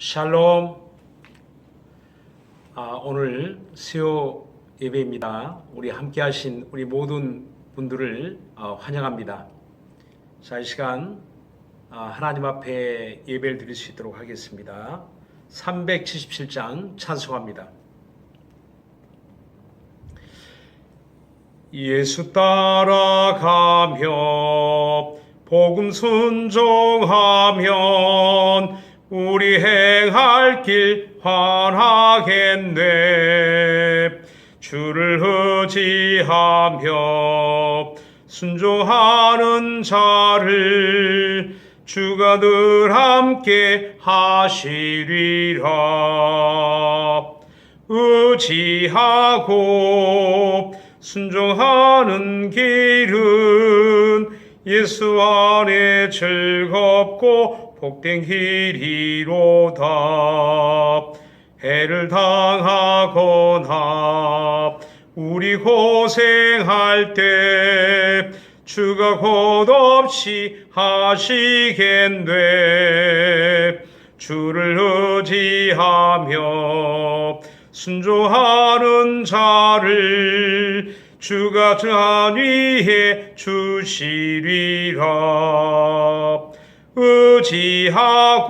샬롬. 오늘 수요 예배입니다. 우리 함께 하신 우리 모든 분들을 환영합니다. 자, 이 시간 하나님 앞에 예배를 드릴 수 있도록 하겠습니다. 377장 찬송합니다. 예수 따라가며 복음 순종하면 우리 행할 길 환하겠네. 주를 의지하며 순종하는 자를 주가 늘 함께 하시리라. 의지하고 순종하는 길은 예수 안에 즐겁고 복된 길이로다. 해를 당하거나 우리 고생할 때 주가 곧 없이 하시겠네. 주를 의지하며 순종하는 자를 주가 전위해 주시리라. 의지하고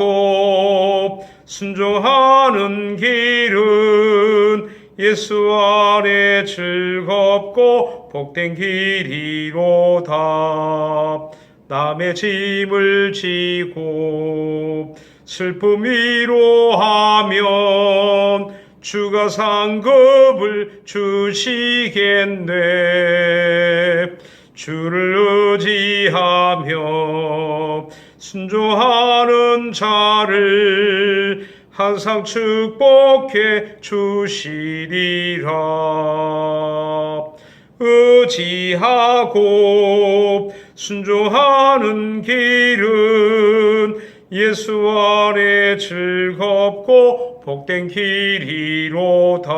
순종하는 길은 예수 안에 즐겁고 복된 길이로다. 남의 짐을 지고 슬픔 위로하면 주가 상급을 주시겠네. 주를 의지하며 순종하는 자를 항상 축복해 주시리라. 의지하고 순종하는 길은 예수 안에 즐겁고 복된 길이로다.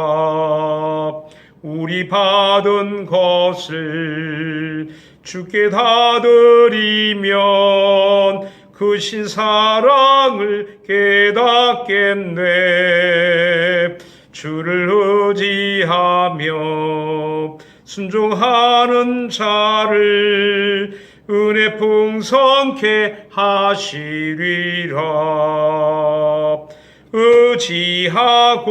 우리 받은 것을 주께 다 드리면 그 신사랑을 깨닫겠네. 주를 의지하며 순종하는 자를 은혜 풍성케 하시리라. 의지하고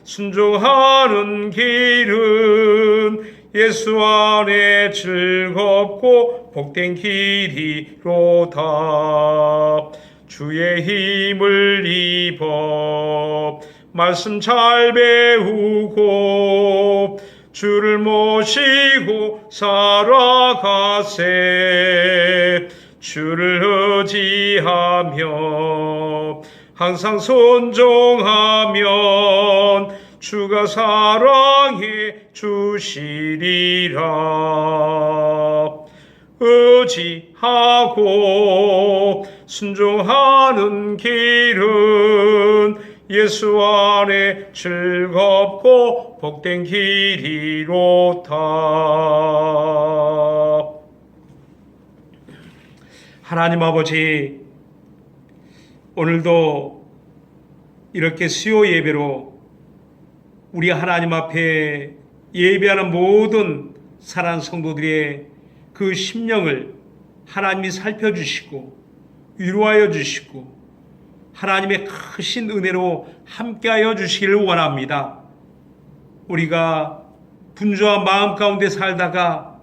순종하는 길은 예수 안에 즐겁고 복된 길이로다. 주의 힘을 입어 말씀 잘 배우고 주를 모시고 살아가세. 주를 의지하며 항상 순종하면 주가 사랑해 주시리라. 의지하고 순종하는 길은 예수 안에 즐겁고 복된 길이로다. 하나님 아버지, 오늘도 이렇게 수요 예배로 우리 하나님 앞에 예배하는 모든 사랑하는 성도들의 그 심령을 하나님이 살펴주시고 위로하여 주시고 하나님의 크신 은혜로 함께하여 주시기를 원합니다. 우리가 분주한 마음 가운데 살다가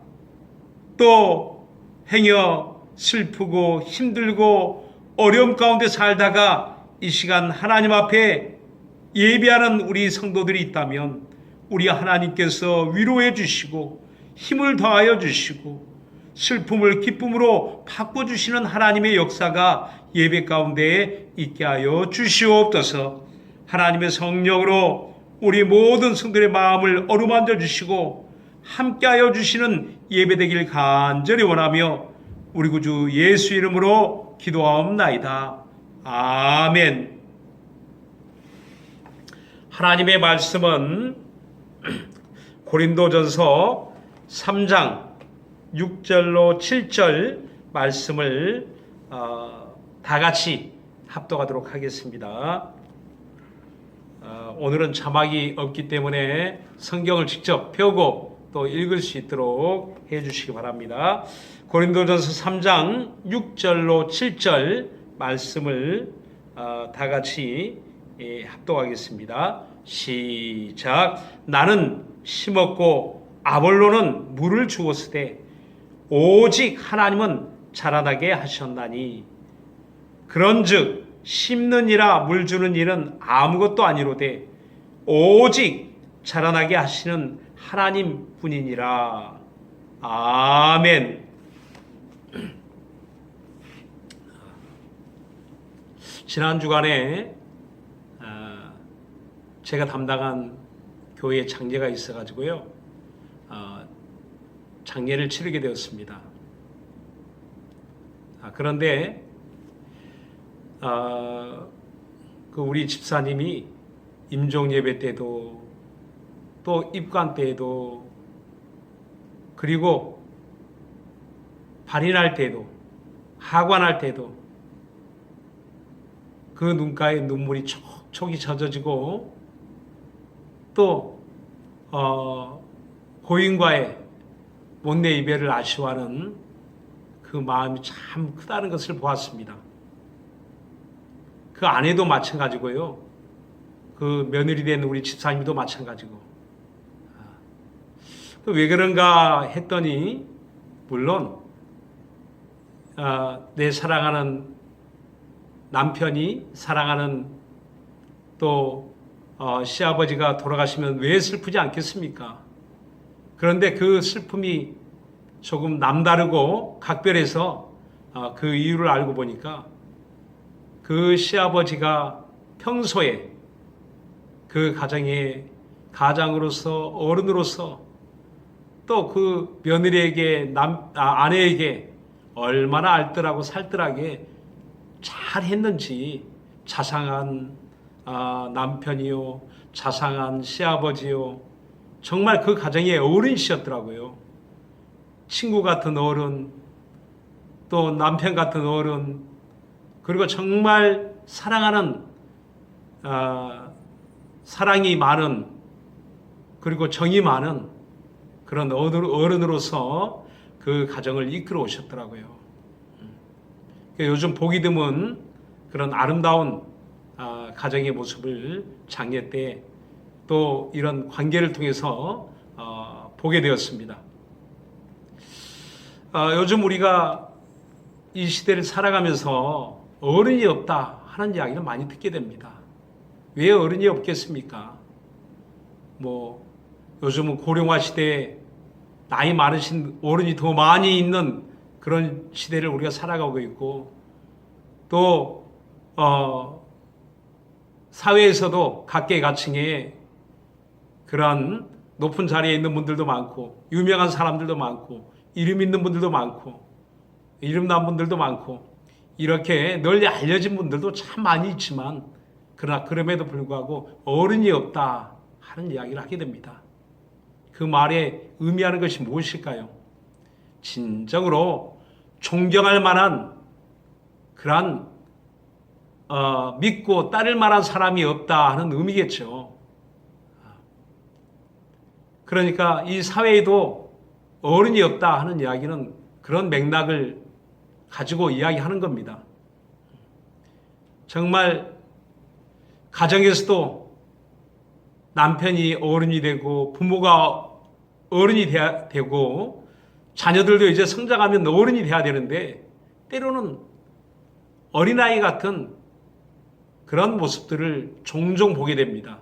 또 행여 슬프고 힘들고 어려움 가운데 살다가 이 시간 하나님 앞에 예배하는 우리 성도들이 있다면 우리 하나님께서 위로해 주시고 힘을 더하여 주시고 슬픔을 기쁨으로 바꿔주시는 하나님의 역사가 예배 가운데 있게 하여 주시옵소서. 하나님의 성령으로 우리 모든 성도들의 마음을 어루만져 주시고 함께하여 주시는 예배 되길 간절히 원하며 우리 구주 예수 이름으로 기도하옵나이다. 아멘. 하나님의 말씀은 고린도전서 3장 6절로 7절 말씀을 다 같이 합독하도록 하겠습니다. 오늘은 자막이 없기 때문에 성경을 직접 펴고 또 읽을 수 있도록 해주시기 바랍니다. 고린도전서 3장 6절로 7절 말씀을 다 같이 합독하겠습니다. 시작. 나는 심었고 아볼로는 물을 주었으되 오직 하나님은 자라나게 하셨나니 그런즉 심는 이라 물 주는 일은 아무것도 아니로되 오직 자라나게 하시는 하나님 뿐이니라. 아멘. 지난 주간에 제가 담당한 교회 장례가 있어가지고요, 장례를 치르게 되었습니다. 그런데 그 우리 집사님이 임종 예배 때도 또 입관 때에도 그리고 발인할 때도 하관할 때도 그 눈가에 눈물이 촉촉이 젖어지고 또 고인과의 못내 이별을 아쉬워하는 그 마음이 참 크다는 것을 보았습니다. 그 아내도 마찬가지고요. 그 며느리 된 우리 집사님도 마찬가지고. 왜 그런가 했더니 물론 내 사랑하는 남편이 사랑하는 또 시아버지가 돌아가시면 왜 슬프지 않겠습니까? 그런데 그 슬픔이 조금 남다르고 각별해서 그 이유를 알고 보니까 그 시아버지가 평소에 그 가장으로서 어른으로서 또 그 며느리에게 아내에게 얼마나 알뜰하고 살뜰하게 잘 했는지 자상한 남편이요, 자상한 시아버지요, 정말 그 가정의 어른이셨더라고요. 친구 같은 어른, 또 남편 같은 어른, 그리고 정말 사랑하는 사랑이 많은 그리고 정이 많은 그런 어른으로서 그 가정을 이끌어 오셨더라고요. 요즘 보기 드문 그런 아름다운 가정의 모습을 장례 때 또 이런 관계를 통해서 보게 되었습니다. 요즘 우리가 이 시대를 살아가면서 어른이 없다 하는 이야기를 많이 듣게 됩니다. 왜 어른이 없겠습니까? 요즘은 고령화 시대에 나이 많으신 어른이 더 많이 있는 그런 시대를 우리가 살아가고 있고, 또 사회에서도 각계각층에 그런 높은 자리에 있는 분들도 많고, 유명한 사람들도 많고, 이름 있는 분들도 많고, 이름 난 분들도 많고, 이렇게 널리 알려진 분들도 참 많이 있지만, 그러나 그럼에도 불구하고 어른이 없다 하는 이야기를 하게 됩니다. 그 말에 의미하는 것이 무엇일까요? 진정으로 존경할 만한 그런 믿고 따를 만한 사람이 없다 하는 의미겠죠. 그러니까 이 사회에도 어른이 없다 하는 이야기는 그런 맥락을 가지고 이야기하는 겁니다. 정말 가정에서도 남편이 어른이 되고 부모가 어른이 되고 자녀들도 이제 성장하면 어른이 돼야 되는데 때로는 어린아이 같은 그런 모습들을 종종 보게 됩니다.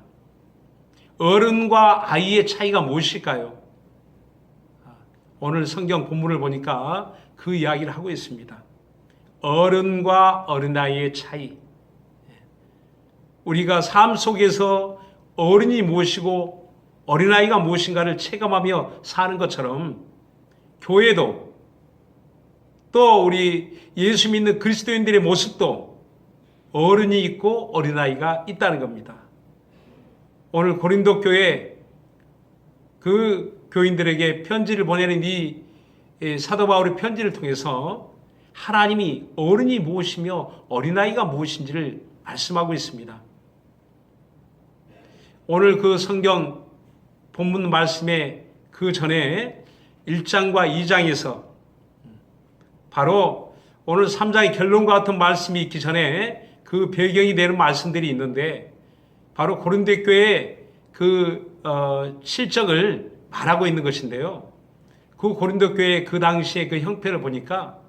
어른과 아이의 차이가 무엇일까요? 오늘 성경 본문을 보니까 그 이야기를 하고 있습니다. 어른과 어린아이의 차이. 우리가 삶 속에서 어른이 무엇이고 어린아이가 무엇인가를 체감하며 사는 것처럼 교회도 또 우리 예수 믿는 그리스도인들의 모습도 어른이 있고 어린아이가 있다는 겁니다. 오늘 고린도 교회 그 교인들에게 편지를 보내는 이 사도 바울의 편지를 통해서 하나님이 어른이 무엇이며 어린아이가 무엇인지를 말씀하고 있습니다. 오늘 그 성경 본문 말씀에 그 전에 1장과 2장에서 바로 오늘 3장의 결론과 같은 말씀이 있기 전에 그 배경이 되는 말씀들이 있는데 바로 고린도 교회의 그 실정을 말하고 있는 것인데요. 그 고린도 교회 그 당시에 그 형편을 보니까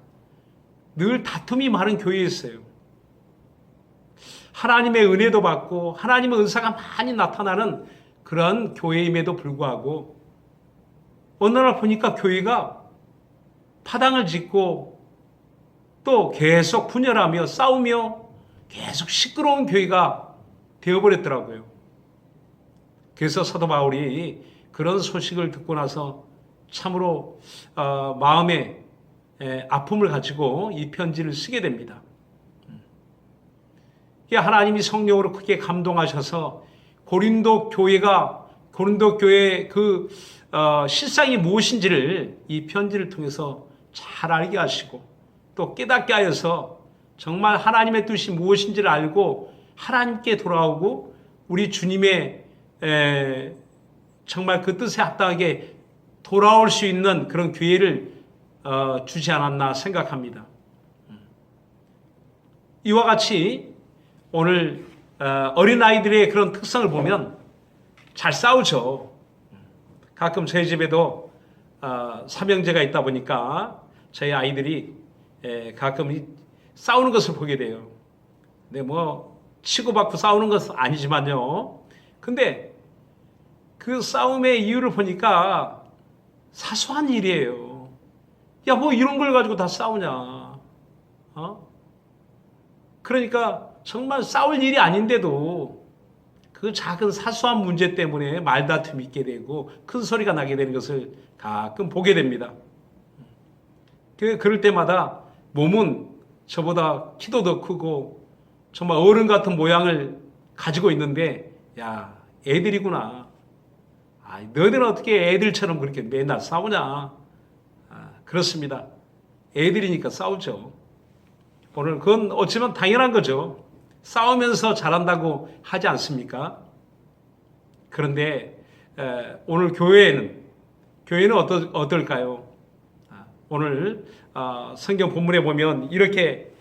늘 다툼이 많은 교회였어요. 하나님의 은혜도 받고 하나님의 은사가 많이 나타나는 그런 교회임에도 불구하고 어느 날 보니까 교회가 파당을 짓고 또 계속 분열하며 싸우며 계속 시끄러운 교회가 되어버렸더라고요. 그래서 사도 바울이 그런 소식을 듣고 나서 참으로 마음에 아픔을 가지고 이 편지를 쓰게 됩니다. 하나님이 성령으로 크게 감동하셔서 고린도 교회의 그 실상이 무엇인지를 이 편지를 통해서 잘 알게 하시고 또 깨닫게 하여서 정말 하나님의 뜻이 무엇인지를 알고 하나님께 돌아오고 우리 주님의 정말 그 뜻에 합당하게 돌아올 수 있는 그런 기회를 주지 않았나 생각합니다. 이와 같이 오늘 어린아이들의 그런 특성을 보면 잘 싸우죠. 가끔 저희 집에도 삼형제가 있다 보니까 저희 아이들이 가끔 싸우는 것을 보게 돼요. 근데 뭐 치고받고 싸우는 것은 아니지만요. 근데 그 싸움의 이유를 보니까 사소한 일이에요. 야, 뭐 이런 걸 가지고 다 싸우냐. 그러니까 정말 싸울 일이 아닌데도 그 작은 사소한 문제 때문에 말다툼이 있게 되고 큰 소리가 나게 되는 것을 가끔 보게 됩니다. 그럴 때마다 몸은 저보다 키도 더 크고 정말 어른 같은 모양을 가지고 있는데 야, 애들이구나. 너희들은 어떻게 애들처럼 그렇게 맨날 싸우냐. 그렇습니다. 애들이니까 싸우죠. 오늘 그건 어찌보면 당연한 거죠. 싸우면서 잘한다고 하지 않습니까? 그런데 오늘 교회는 어떨까요? 오늘 성경 본문에 보면 이렇게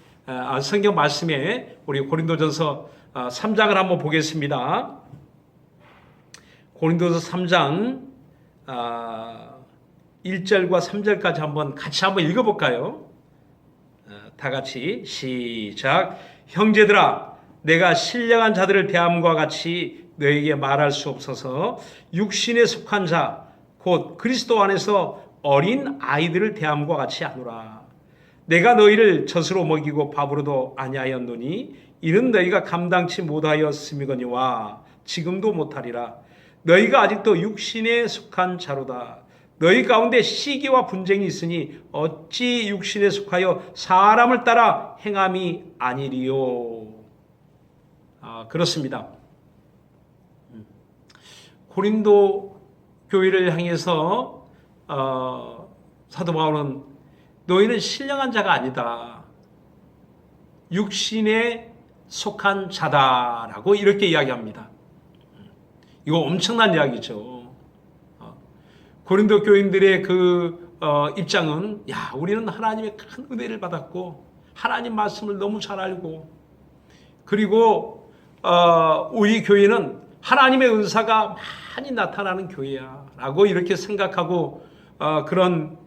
성경 말씀에 우리 고린도전서 3장을 한번 보겠습니다. 고린도서 3장 1절과 3절까지 같이 한번 읽어볼까요? 다 같이 시작. 형제들아, 내가 신령한 자들을 대함과 같이 너에게 말할 수 없어서 육신에 속한 자, 곧 그리스도 안에서 어린 아이들을 대함과 같이 하노라. 내가 너희를 젖으로 먹이고 밥으로도 아니하였노니 이는 너희가 감당치 못하였음이거니와 지금도 못하리라. 너희가 아직도 육신에 속한 자로다. 너희 가운데 시기와 분쟁이 있으니 어찌 육신에 속하여 사람을 따라 행함이 아니리요. 그렇습니다. 고린도 교회를 향해서 사도 바울은 너희는 신령한 자가 아니다. 육신에 속한 자다라고 이렇게 이야기합니다. 이거 엄청난 이야기죠. 고린도 교인들의 그 입장은 우리는 하나님의 큰 은혜를 받았고 하나님 말씀을 너무 잘 알고 그리고 우리 교회는 하나님의 은사가 많이 나타나는 교회야 라고 이렇게 생각하고 그런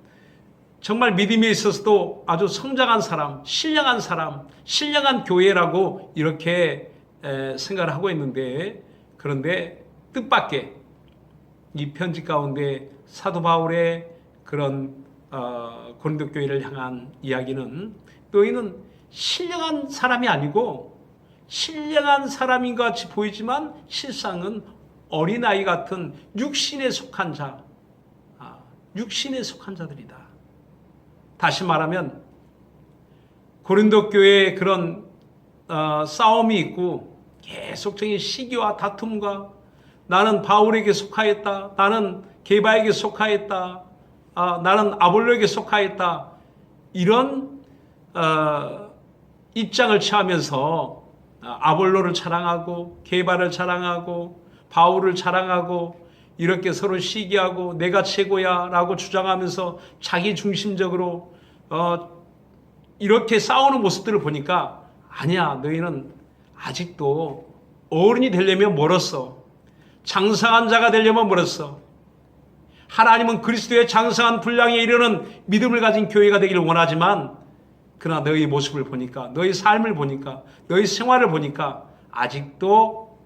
정말 믿음에 있어서도 아주 성장한 사람, 신령한 교회라고 이렇게 생각을 하고 있는데 그런데 뜻밖의 이 편지 가운데 사도 바울의 그런 고린도 교회를 향한 이야기는 너희는 신령한 사람이 아니고 신령한 사람인 것 같이 보이지만 실상은 어린아이 같은 육신에 속한 자들이다. 다시 말하면 고린도 교회에 그런 싸움이 있고 계속적인 시기와 다툼과 나는 바울에게 속하였다. 나는 게바에게 속하였다. 나는 아볼로에게 속하였다. 이런 입장을 취하면서 아볼로를 자랑하고 게바를 자랑하고 바울을 자랑하고 이렇게 서로 시기하고 내가 최고야 라고 주장하면서 자기 중심적으로 이렇게 싸우는 모습들을 보니까 아니야, 너희는 아직도 어른이 되려면 멀었어. 장성한 자가 되려면 멀었어. 하나님은 그리스도의 장성한 분량에 이르는 믿음을 가진 교회가 되기를 원하지만 그러나 너희 모습을 보니까, 너희 삶을 보니까, 너희 생활을 보니까 아직도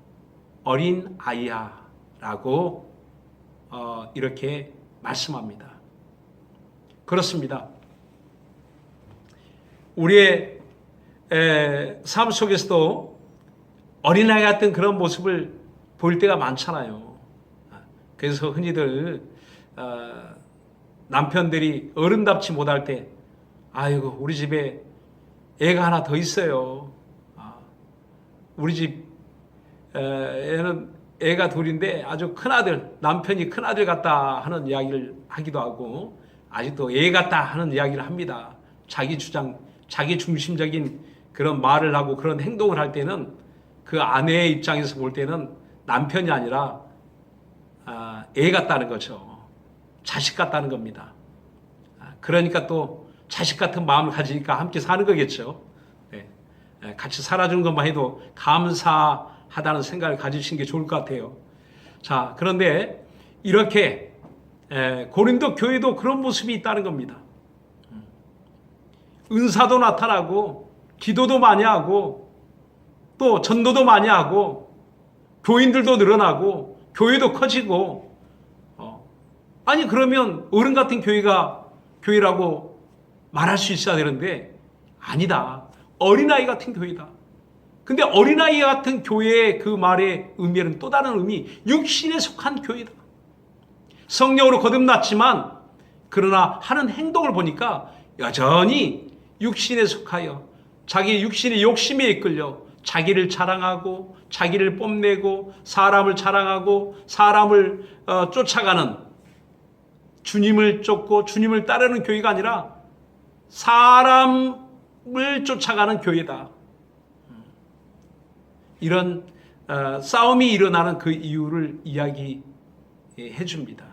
어린 아이야 라고 이렇게 말씀합니다. 그렇습니다. 우리의 삶 속에서도 어린아이 같은 그런 모습을 볼 때가 많잖아요. 그래서 흔히들 남편들이 어른답지 못할 때 아이고 우리 집에 애가 하나 더 있어요. 우리 집 애는 애가 둘인데 아주 큰아들, 남편이 큰아들 같다 하는 이야기를 하기도 하고 아직도 애 같다 하는 이야기를 합니다. 자기 주장, 자기 중심적인 그런 말을 하고 그런 행동을 할 때는 그 아내의 입장에서 볼 때는 남편이 아니라 애 같다는 거죠. 자식 같다는 겁니다. 그러니까 또 자식 같은 마음을 가지니까 함께 사는 거겠죠. 같이 살아주는 것만 해도 감사하다는 생각을 가지시는 게 좋을 것 같아요. 자, 그런데 이렇게 고린도 교회도 그런 모습이 있다는 겁니다. 은사도 나타나고 기도도 많이 하고 또 전도도 많이 하고 교인들도 늘어나고 교회도 커지고 아니 그러면 어른 같은 교회라고 말할 수 있어야 되는데 아니다. 어린아이 같은 교회다. 근데 어린아이 같은 교회의 그 말의 의미는 또 다른 의미, 육신에 속한 교회다. 성령으로 거듭났지만 그러나 하는 행동을 보니까 여전히 육신에 속하여 자기 육신의 욕심에 이끌려 자기를 자랑하고 자기를 뽐내고 사람을 자랑하고 사람을 쫓아가는, 주님을 쫓고 주님을 따르는 교회가 아니라 사람을 쫓아가는 교회다. 이런 싸움이 일어나는 그 이유를 이야기해 줍니다.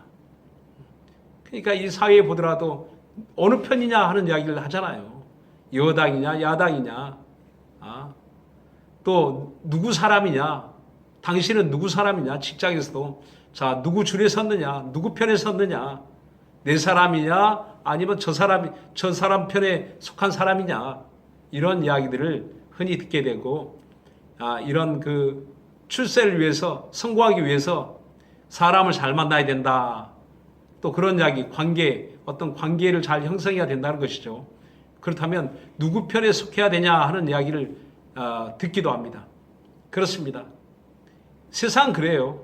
그러니까 이 사회에 보더라도 어느 편이냐 하는 이야기를 하잖아요. 여당이냐 야당이냐, 또 누구 사람이냐, 당신은 누구 사람이냐, 직장에서도 자 누구 줄에 섰느냐, 누구 편에 섰느냐, 내 사람이냐 아니면 저 사람 편에 속한 사람이냐, 이런 이야기들을 흔히 듣게 되고 이런 그 출세를 위해서, 성공하기 위해서 사람을 잘 만나야 된다. 또 그런 이야기, 어떤 관계를 잘 형성해야 된다는 것이죠. 그렇다면 누구 편에 속해야 되냐 하는 이야기를 듣기도 합니다. 그렇습니다. 세상은 그래요.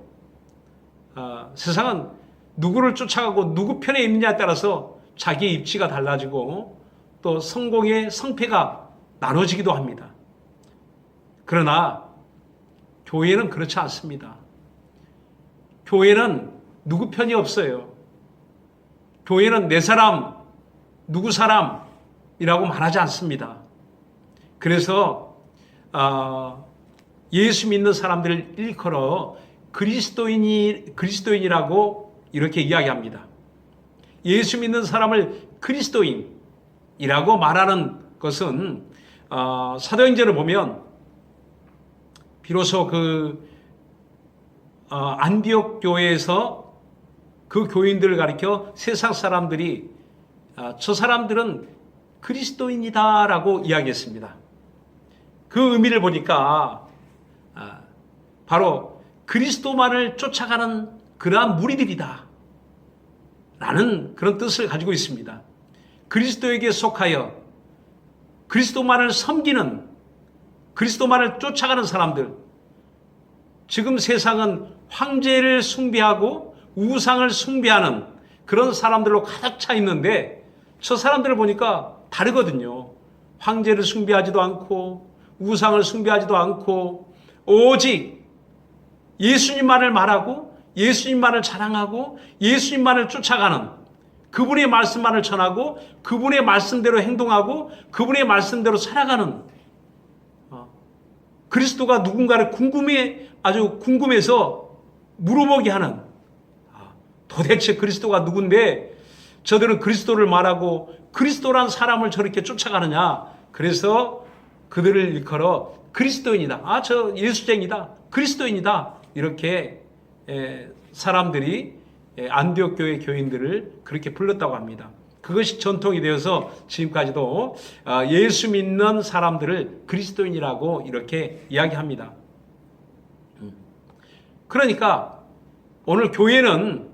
세상은 누구를 쫓아가고 누구 편에 있느냐에 따라서 자기의 입지가 달라지고 또 성공의 성패가 나눠지기도 합니다. 그러나 교회는 그렇지 않습니다. 교회는 누구 편이 없어요. 교회는 내 사람, 누구 사람이라고 말하지 않습니다. 그래서 예수 믿는 사람들을 일컬어 그리스도인이라고 이렇게 이야기합니다. 예수 믿는 사람을 그리스도인이라고 말하는 것은 사도행전을 보면 비로소 안디옥 교회에서 그 교인들을 가리켜 세상 사람들이 저 사람들은 그리스도인이다라고 이야기했습니다. 그 의미를 보니까 바로 그리스도만을 쫓아가는 그러한 무리들이다 라는 그런 뜻을 가지고 있습니다. 그리스도에게 속하여 그리스도만을 섬기는, 그리스도만을 쫓아가는 사람들. 지금 세상은 황제를 숭배하고 우상을 숭배하는 그런 사람들로 가득 차 있는데 저 사람들을 보니까 다르거든요. 황제를 숭배하지도 않고 우상을 숭배하지도 않고 오직 예수님만을 말하고 예수님만을 자랑하고 예수님만을 쫓아가는 그분의 말씀만을 전하고 그분의 말씀대로 행동하고 그분의 말씀대로 살아가는 그리스도가 누군가를 아주 궁금해서 물어보게 하는 도대체 그리스도가 누군데 저들은 그리스도를 말하고 그리스도란 사람을 저렇게 쫓아가느냐. 그래서 그들을 일컬어 그리스도인이다. 저 예수쟁이다. 그리스도인이다. 이렇게 사람들이 안디옥 교회 교인들을 그렇게 불렀다고 합니다. 그것이 전통이 되어서 지금까지도 예수 믿는 사람들을 그리스도인이라고 이렇게 이야기합니다. 그러니까 오늘 교회는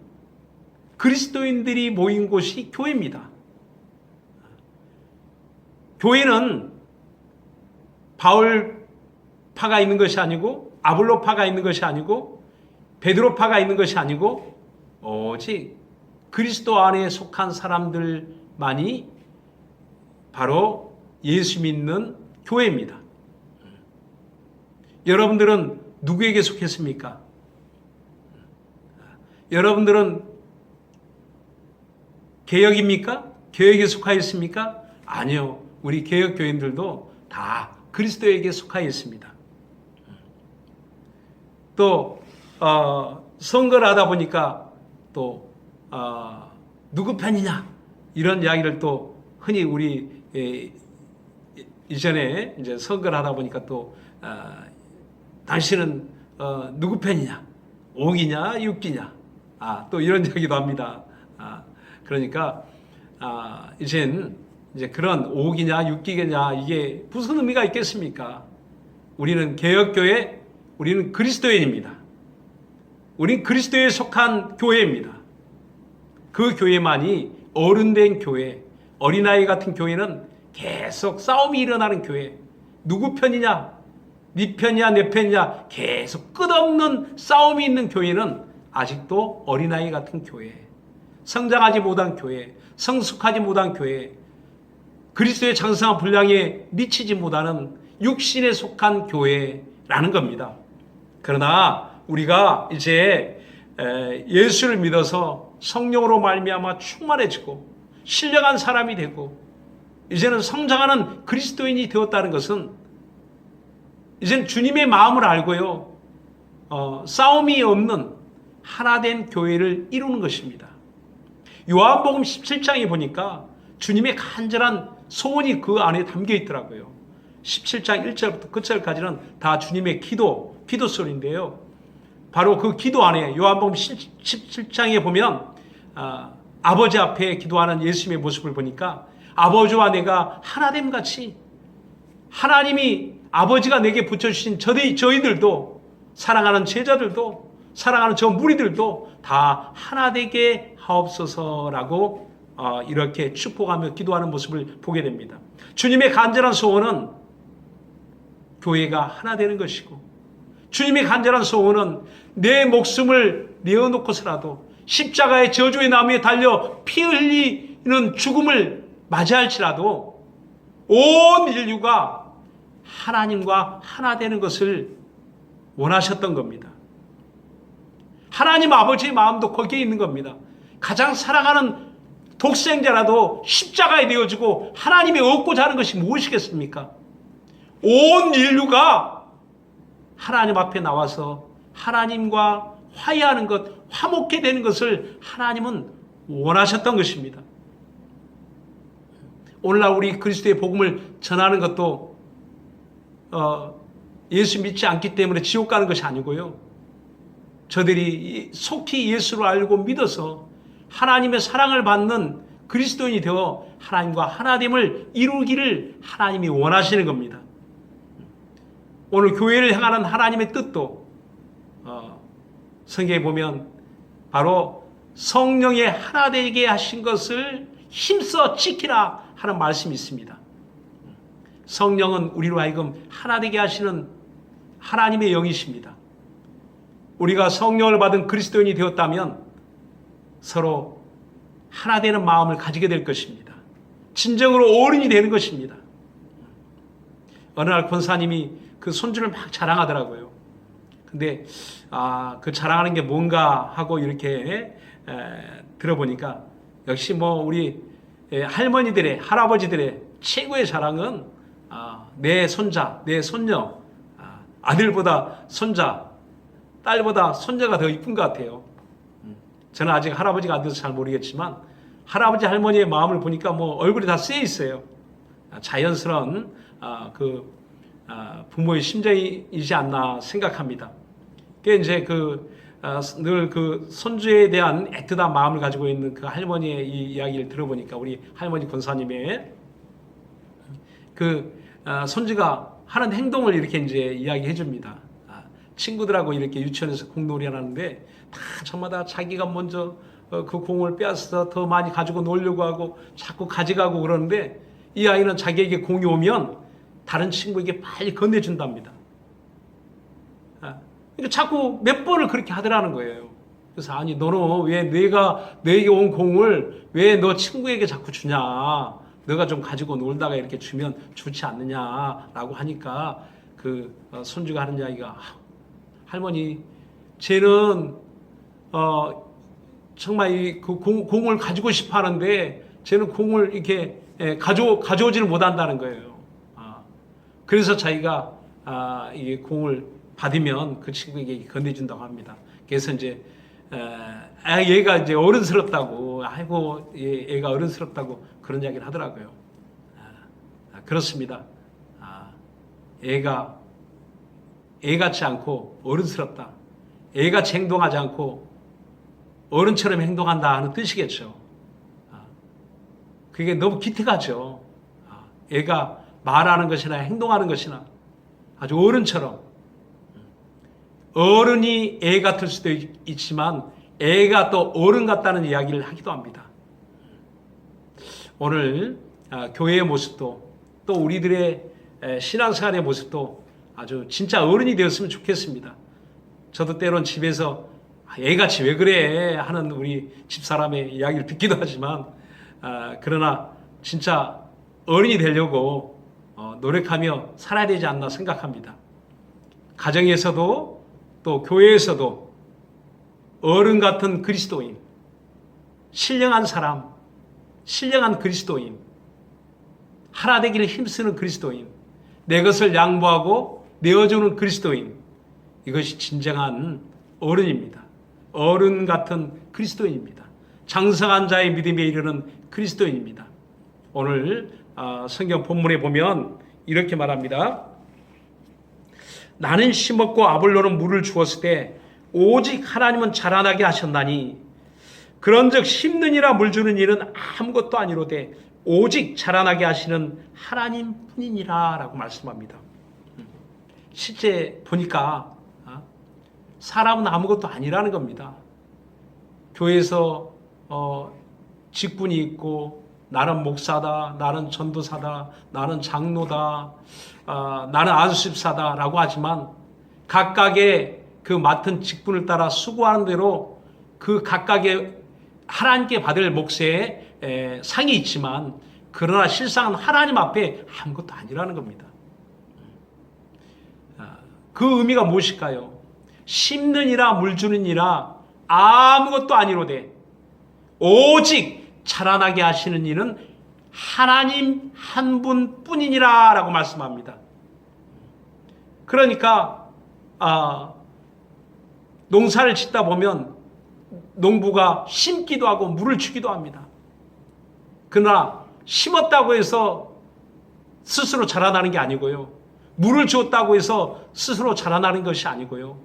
그리스도인들이 모인 곳이 교회입니다. 교회는 바울파가 있는 것이 아니고 아볼로파가 있는 것이 아니고 베드로파가 있는 것이 아니고 오직 그리스도 안에 속한 사람들만이 바로 예수 믿는 교회입니다. 여러분들은 누구에게 속했습니까? 여러분들은 개혁입니까? 개혁에 속하여 있습니까? 아니요. 우리 개혁 교인들도 다 그리스도에게 속하여 있습니다. 또 선거를 하다 보니까 또 누구 편이냐 이런 이야기를 또 흔히 우리 이전에 이제 선거를 하다 보니까 또 당신은 누구 편이냐, 옥이냐 육기냐, 또 이런 이야기도 합니다. 그러니까 이제 그런 옥이냐 육기냐 이게 무슨 의미가 있겠습니까? 우리는 개혁교회, 우리는 그리스도인입니다. 우리는 그리스도에 속한 교회입니다. 그 교회만이 어른된 교회, 어린아이 같은 교회는 계속 싸움이 일어나는 교회. 누구 편이냐? 네 편이야 내 편이냐? 계속 끝없는 싸움이 있는 교회는 아직도 어린아이 같은 교회. 성장하지 못한 교회, 성숙하지 못한 교회, 그리스도의 장성한 분량에 미치지 못하는 육신에 속한 교회라는 겁니다. 그러나 우리가 이제 예수를 믿어서 성령으로 말미암아 충만해지고 신령한 사람이 되고 이제는 성장하는 그리스도인이 되었다는 것은 이제는 주님의 마음을 알고요, 싸움이 없는 하나된 교회를 이루는 것입니다. 요한복음 17장에 보니까 주님의 간절한 소원이 그 안에 담겨 있더라고요. 17장 1절부터 끝절까지는 다 주님의 기도소리인데요. 바로 그 기도 안에 요한복음 17장에 보면 아버지 앞에 기도하는 예수님의 모습을 보니까 아버지와 내가 하나됨 같이 하나님이 아버지가 내게 붙여주신 저희들도 사랑하는 제자들도 사랑하는 저 무리들도 다 하나되게 하옵소서라고 이렇게 축복하며 기도하는 모습을 보게 됩니다. 주님의 간절한 소원은 교회가 하나 되는 것이고 주님의 간절한 소원은 내 목숨을 내어놓고서라도 십자가의 저주의 나무에 달려 피 흘리는 죽음을 맞이할지라도 온 인류가 하나님과 하나 되는 것을 원하셨던 겁니다. 하나님 아버지의 마음도 거기에 있는 겁니다. 가장 사랑하는 독생자라도 십자가에 내어지고 하나님이 얻고자 하는 것이 무엇이겠습니까? 온 인류가 하나님 앞에 나와서 하나님과 화해하는 것, 화목해 되는 것을 하나님은 원하셨던 것입니다. 오늘날 우리 그리스도의 복음을 전하는 것도 예수 믿지 않기 때문에 지옥 가는 것이 아니고요. 저들이 속히 예수를 알고 믿어서 하나님의 사랑을 받는 그리스도인이 되어 하나님과 하나됨을 이루기를 하나님이 원하시는 겁니다. 오늘 교회를 향하는 하나님의 뜻도 성경에 보면 바로 성령의 하나 되게 하신 것을 힘써 지키라 하는 말씀이 있습니다. 성령은 우리로 하여금 하나 되게 하시는 하나님의 영이십니다. 우리가 성령을 받은 그리스도인이 되었다면 서로 하나 되는 마음을 가지게 될 것입니다. 진정으로 어른이 되는 것입니다. 어느 날 권사님이 그 손주를 막 자랑하더라고요. 근데 그 자랑하는 게 뭔가 하고 이렇게 들어보니까 역시 뭐 우리 할머니들의 할아버지들의 최고의 자랑은 내 손자, 내 손녀, 아들보다 손자, 딸보다 손녀가 더 이쁜 것 같아요. 저는 아직 할아버지가 안 돼서 잘 모르겠지만 할아버지 할머니의 마음을 보니까 뭐 얼굴이 다 쓰여 있어요. 자연스러운 부모의 심정이지 않나 생각합니다. 그게 이제 늘 손주에 대한 애틋한 마음을 가지고 있는 그 할머니의 이 이야기를 들어보니까 우리 할머니 권사님의 손주가 하는 행동을 이렇게 이제 이야기해 줍니다. 친구들하고 이렇게 유치원에서 공놀이 하는데 다 저마다 자기가 먼저 그 공을 빼앗아서 더 많이 가지고 놀려고 하고 자꾸 가져가고 그러는데 이 아이는 자기에게 공이 오면 다른 친구에게 빨리 건네준답니다. 그러니까 자꾸 몇 번을 그렇게 하더라는 거예요. 그래서 아니 너는 왜 내게 온 공을 왜 너 친구에게 자꾸 주냐? 너가 좀 가지고 놀다가 이렇게 주면 좋지 않느냐라고 하니까 손주가 하는 이야기가 할머니 쟤는 정말 공을 가지고 싶어 하는데 쟤는 공을 이렇게 가져오지를 못한다는 거예요. 그래서 자기가 이게 공을 받으면 그 친구에게 건네준다고 합니다. 그래서 이제 얘가 이제 어른스럽다고 아이고 얘가 어른스럽다고 그런 이야기를 하더라고요. 그렇습니다. 애 같지 않고 어른스럽다. 애같이 행동하지 않고 어른처럼 행동한다 하는 뜻이겠죠. 그게 너무 기특하죠. 애가 말하는 것이나 행동하는 것이나 아주 어른처럼. 어른이 애 같을 수도 있지만 애가 또 어른 같다는 이야기를 하기도 합니다. 오늘 교회의 모습도 또 우리들의 신앙생활의 모습도 아주 진짜 어른이 되었으면 좋겠습니다. 저도 때론 집에서 애같이 왜 그래 하는 우리 집사람의 이야기를 듣기도 하지만 그러나 진짜 어른이 되려고 노력하며 살아야 되지 않나 생각합니다. 가정에서도 또 교회에서도 어른 같은 그리스도인, 신령한 사람, 신령한 그리스도인, 하나 되기를 힘쓰는 그리스도인, 내 것을 양보하고 내어주는 그리스도인, 이것이 진정한 어른입니다. 어른 같은 그리스도인입니다. 장성한 자의 믿음에 이르는 그리스도인입니다. 오늘 성경 본문에 보면 이렇게 말합니다. 나는 심었고 아볼로는 물을 주었을 때 오직 하나님은 자라나게 하셨나니 그런즉 심느니라 물 주는 일은 아무것도 아니로되 오직 자라나게 하시는 하나님뿐이니라 라고 말씀합니다. 실제 보니까 사람은 아무것도 아니라는 겁니다. 교회에서 직분이 있고 나는 목사다, 나는 전도사다, 나는 장로다, 나는 안수집사다 라고 하지만 각각의 그 맡은 직분을 따라 수고하는 대로 그 각각의 하나님께 받을 몫에 상이 있지만 그러나 실상은 하나님 앞에 아무것도 아니라는 겁니다. 그 의미가 무엇일까요? 심느니라 물 주느니라 아무것도 아니로되 오직 자라나게 하시는 이는 하나님 한 분뿐이니라 라고 말씀합니다. 그러니까 농사를 짓다 보면 농부가 심기도 하고 물을 주기도 합니다. 그러나 심었다고 해서 스스로 자라나는 게 아니고요. 물을 주었다고 해서 스스로 자라나는 것이 아니고요.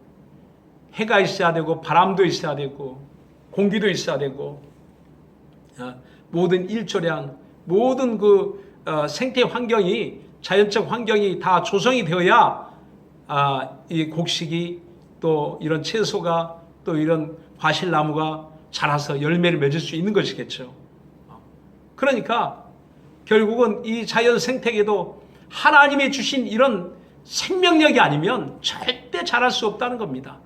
해가 있어야 되고 바람도 있어야 되고 공기도 있어야 되고 모든 일조량, 모든 생태 환경이 자연적 환경이 다 조성이 되어야 이 곡식이 또 이런 채소가 또 이런 과실나무가 자라서 열매를 맺을 수 있는 것이겠죠. 그러니까 결국은 이 자연 생태계도 하나님이 주신 이런 생명력이 아니면 절대 자랄 수 없다는 겁니다.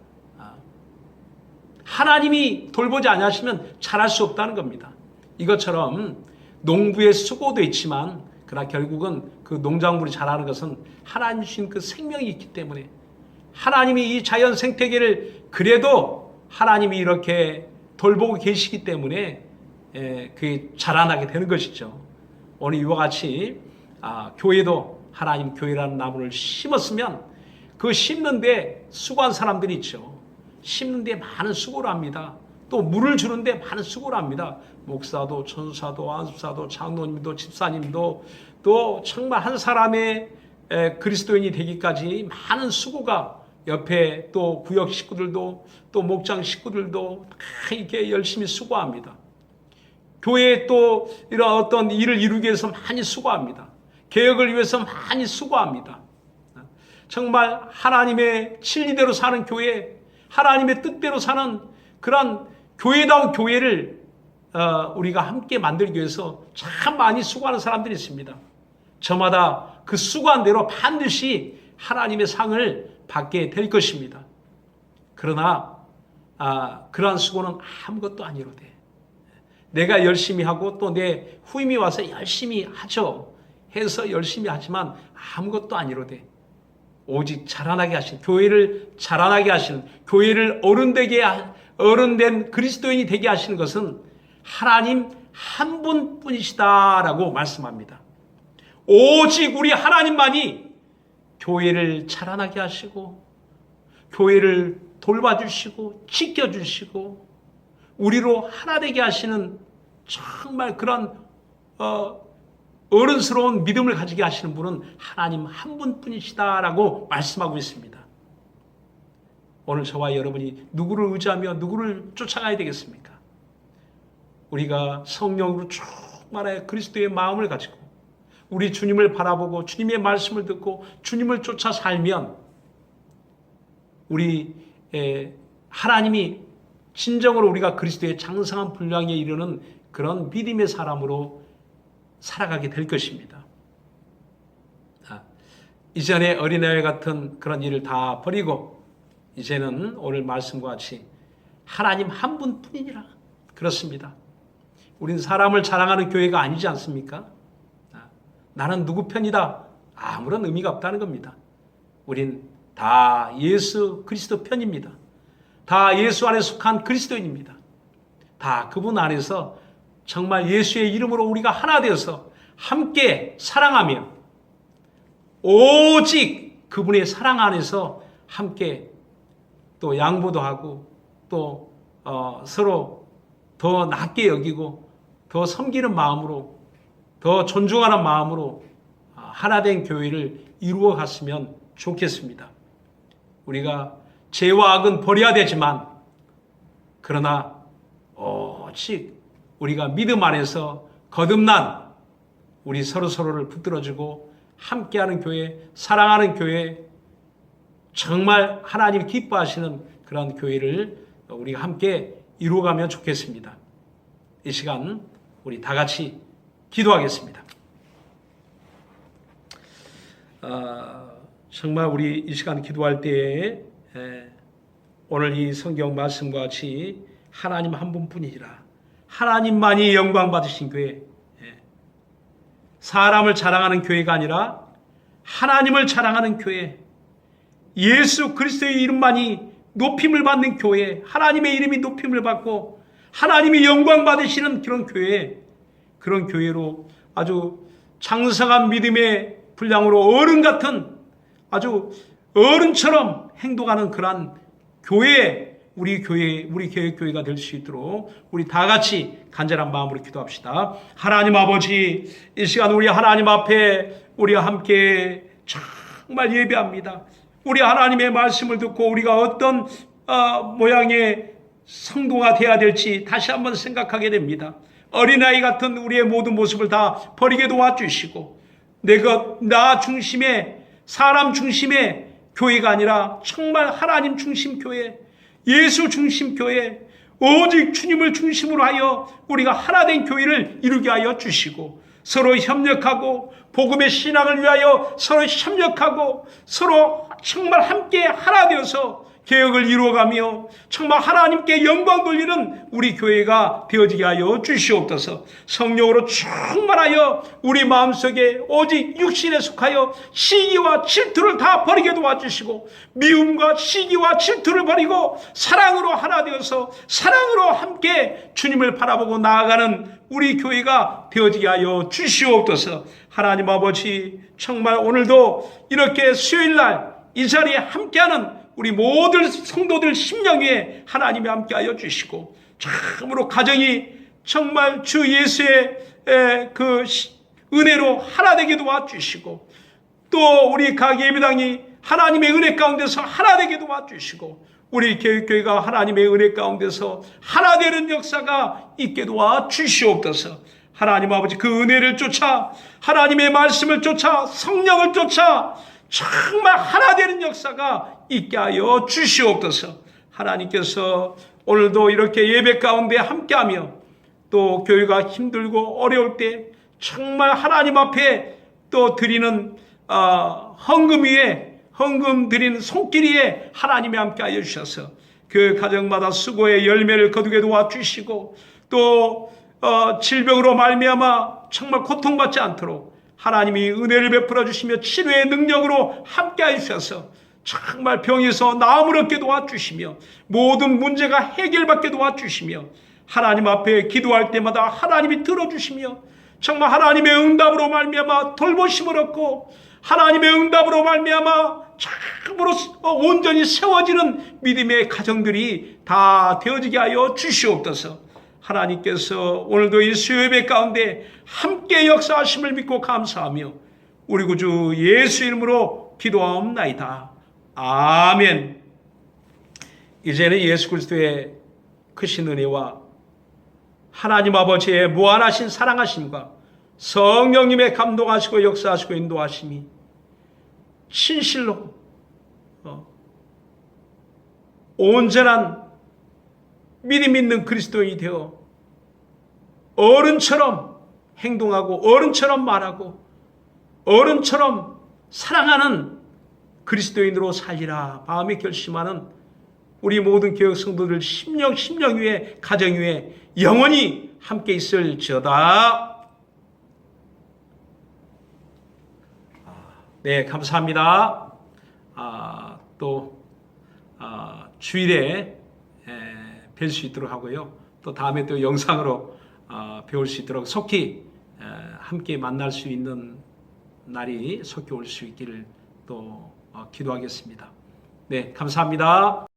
하나님이 돌보지 않으시면 자랄 수 없다는 겁니다. 이것처럼 농부의 수고도 있지만 그러나 결국은 그 농작물이 자라는 것은 하나님 주신 그 생명이 있기 때문에 하나님이 이 자연 생태계를 그래도 하나님이 이렇게 돌보고 계시기 때문에 그게 자라나게 되는 것이죠. 오늘 이와 같이 교회도 하나님 교회라는 나무를 심었으면 그 심는데 수고한 사람들이 있죠. 심는데 많은 수고를 합니다. 또 물을 주는데 많은 수고를 합니다. 목사도 전사도 안수사도 장로님도 집사님도 또 정말 한 사람의 그리스도인이 되기까지 많은 수고가 옆에 또 구역 식구들도 또 목장 식구들도 다 이렇게 열심히 수고합니다. 교회에 또 이런 어떤 일을 이루기 위해서 많이 수고합니다. 개혁을 위해서 많이 수고합니다. 정말 하나님의 진리대로 사는 교회, 하나님의 뜻대로 사는 그런 교회다운 교회를 우리가 함께 만들기 위해서 참 많이 수고하는 사람들이 있습니다. 저마다 그 수고한 대로 반드시 하나님의 상을 받게 될 것입니다. 그러나 그러한 수고는 아무것도 아니로되 내가 열심히 하고 또 내 후임이 와서 열심히 하죠. 해서 열심히 하지만 아무것도 아니로되 오직 자라나게 하신, 교회를 자라나게 하시는, 교회를 어른된 그리스도인이 되게 하시는 것은 하나님 한 분뿐이시다라고 말씀합니다. 오직 우리 하나님만이 교회를 자라나게 하시고 교회를 돌봐주시고 지켜주시고 우리로 하나 되게 하시는 정말 그런 어른스러운 믿음을 가지게 하시는 분은 하나님 한 분뿐이시다라고 말씀하고 있습니다. 오늘 저와 여러분이 누구를 의지하며 누구를 쫓아가야 되겠습니까? 우리가 성령으로 충만하여 그리스도의 마음을 가지고 우리 주님을 바라보고 주님의 말씀을 듣고 주님을 쫓아 살면 우리 하나님이 진정으로 우리가 그리스도의 장성한 분량에 이르는 그런 믿음의 사람으로 살아가게 될 것입니다. 이전에 어린아이 같은 그런 일을 다 버리고 이제는 오늘 말씀과 같이 하나님 한 분뿐이니라. 그렇습니다. 우린 사람을 자랑하는 교회가 아니지 않습니까? 나는 누구 편이다. 아무런 의미가 없다는 겁니다. 우린 다 예수 그리스도 편입니다. 다 예수 안에 속한 그리스도인입니다. 다 그분 안에서 정말 예수의 이름으로 우리가 하나 되어서 함께 사랑하며 오직 그분의 사랑 안에서 함께 또 양보도 하고 또 서로 더 낮게 여기고 더 섬기는 마음으로 더 존중하는 마음으로 하나 된 교회를 이루어 갔으면 좋겠습니다. 우리가 죄와 악은 버려야 되지만 그러나 오직 우리가 믿음 안에서 거듭난 우리 서로를 붙들어주고 함께하는 교회, 사랑하는 교회, 정말 하나님이 기뻐하시는 그런 교회를 우리가 함께 이루어가면 좋겠습니다. 이 시간 우리 다 같이 기도하겠습니다. 정말 우리 이 시간 기도할 때에 오늘 이 성경 말씀과 같이 하나님 한 분뿐이라 하나님만이 영광 받으신 교회, 사람을 자랑하는 교회가 아니라 하나님을 자랑하는 교회, 예수 그리스도의 이름만이 높임을 받는 교회, 하나님의 이름이 높임을 받고 하나님이 영광 받으시는 그런 교회, 그런 교회로 아주 장성한 믿음의 분량으로 어른 같은 아주 어른처럼 행동하는 그러한 교회, 우리 교회가 될 수 있도록 우리 다 같이 간절한 마음으로 기도합시다. 하나님 아버지, 이 시간 우리 하나님 앞에 우리가 함께 정말 예배합니다. 우리 하나님의 말씀을 듣고 우리가 어떤 모양의 성도가 되어야 될지 다시 한번 생각하게 됩니다. 어린아이 같은 우리의 모든 모습을 다 버리게 도와주시고 나 중심의 사람 중심의 교회가 아니라 정말 하나님 중심 교회, 예수 중심 교회, 오직 주님을 중심으로 하여 우리가 하나 된 교회를 이루게 하여 주시고 서로 협력하고 복음의 신앙을 위하여 서로 협력하고 서로 정말 함께 하나 되어서 개혁을 이루어가며 정말 하나님께 영광 돌리는 우리 교회가 되어지게 하여 주시옵소서. 성령으로 충만하여 우리 마음속에 오직 육신에 속하여 시기와 질투를 다 버리게 도와주시고, 미움과 시기와 질투를 버리고 사랑으로 하나 되어서 사랑으로 함께 주님을 바라보고 나아가는 우리 교회가 되어지게 하여 주시옵소서. 하나님 아버지, 정말 오늘도 이렇게 수요일날 이 자리에 함께하는 우리 모든 성도들 심령 위에 하나님이 함께하여 주시고, 참으로 가정이 정말 주 예수의 그 은혜로 하나 되게 도와주시고, 또 우리 각 예배당이 하나님의 은혜 가운데서 하나 되게 도와주시고, 우리 교회가 하나님의 은혜 가운데서 하나 되는 역사가 있게 도와주시옵소서. 하나님 아버지, 그 은혜를 쫓아 하나님의 말씀을 쫓아 성령을 쫓아 정말 하나 되는 역사가 있게 하여 주시옵소서. 하나님께서 오늘도 이렇게 예배 가운데 함께하며 또 교회가 힘들고 어려울 때 정말 하나님 앞에 또 드리는 헌금 위에, 헌금 드리는 손길 위에 하나님이 함께하여 주셔서 그 가정마다 수고의 열매를 거두게 도와주시고, 또 질병으로 말미암아 정말 고통받지 않도록 하나님이 은혜를 베풀어 주시며 치료의 능력으로 함께하여 주셔서 정말 병에서 나음을 얻게 도와주시며 모든 문제가 해결받게 도와주시며, 하나님 앞에 기도할 때마다 하나님이 들어주시며 정말 하나님의 응답으로 말미암아 돌보심을 얻고, 하나님의 응답으로 말미암아 참으로 온전히 세워지는 믿음의 가정들이 다 되어지게 하여 주시옵소서. 하나님께서 오늘도 이 수요예배 가운데 함께 역사하심을 믿고 감사하며 우리 구주 예수 이름으로 기도하옵나이다. 아멘. 이제는 예수 그리스도의 크신 은혜와 하나님 아버지의 무한하신 사랑하심과 성령님의 감동하시고 역사하시고 인도하심이 진실로 온전한 믿음 있는 그리스도인이 되어 어른처럼 행동하고 어른처럼 말하고 어른처럼 사랑하는 그리스도인으로 살리라 마음에 결심하는 우리 모든 교회 성도들 심령 위에 가정 위에 영원히 함께 있을지어다. 네, 감사합니다. 주일에 뵐 수 있도록 하고요. 또 다음에 또 영상으로 배울 수 있도록 속히 함께 만날 수 있는 날이 속히 올 수 있기를 또 기도하겠습니다. 네, 감사합니다.